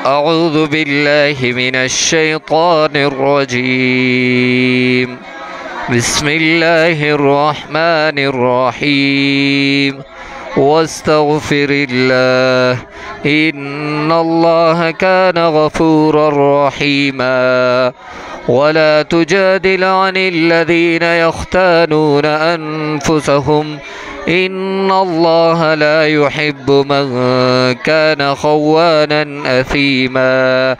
أعوذ بالله من الشيطان الرجيم. بسم الله الرحمن الرحيم. واستغفر الله إن الله كان غفورا رحيما. ولا تجادل عن الذين يختانون أنفسهم إن الله لا يحب من كان خوانا أثيما.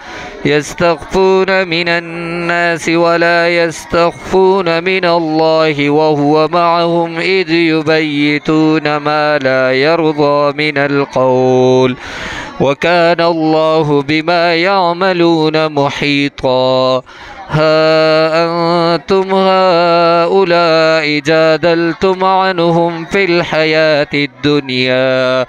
يستخفون من الناس ولا يستخفون من الله وهو معهم إذ يبيتون ما لا يرضى من القول وكان الله بما يعملون محيطا. ها أنتم هؤلاء جادلتم عنهم في الحياة الدنيا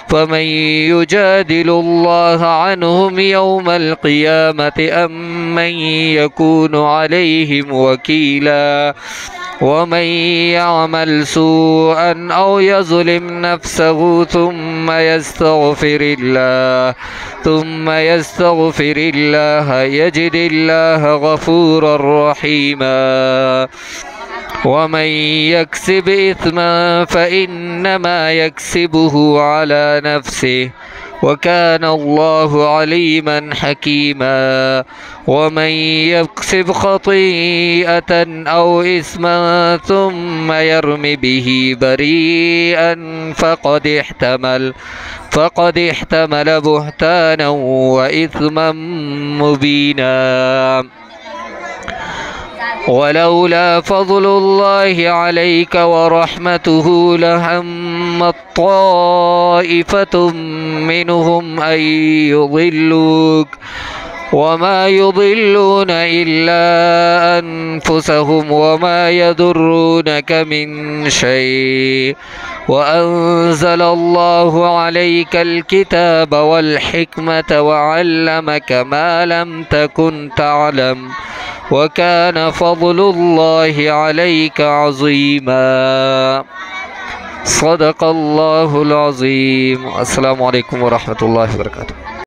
فمن يجادل الله عنهم يوم القيامة أم من يكون عليهم وكيلا. ومن يعمل سوءا أو يظلم نفسه ثم يستغفر الله يجد الله غفورا رحيما. ومن يكسب إثما فإنما يكسبه على نفسه وكان الله عليما حكيما. ومن يكسب خطيئة أو إثما ثم يرم به بريئا فقد احتمل بهتانا وإثما مبينا. ولولا فضل الله عليك ورحمته لهمت طائفة منهم أن يضلوك وما يضلون إلا أنفسهم وما يضرونك من شيء. وأنزل الله عليك الكتاب والحكمة وعلمك ما لم تكن تعلم وكان فضل الله عليك عظيما. صدق الله العظيم. السلام عليكم ورحمة الله وبركاته.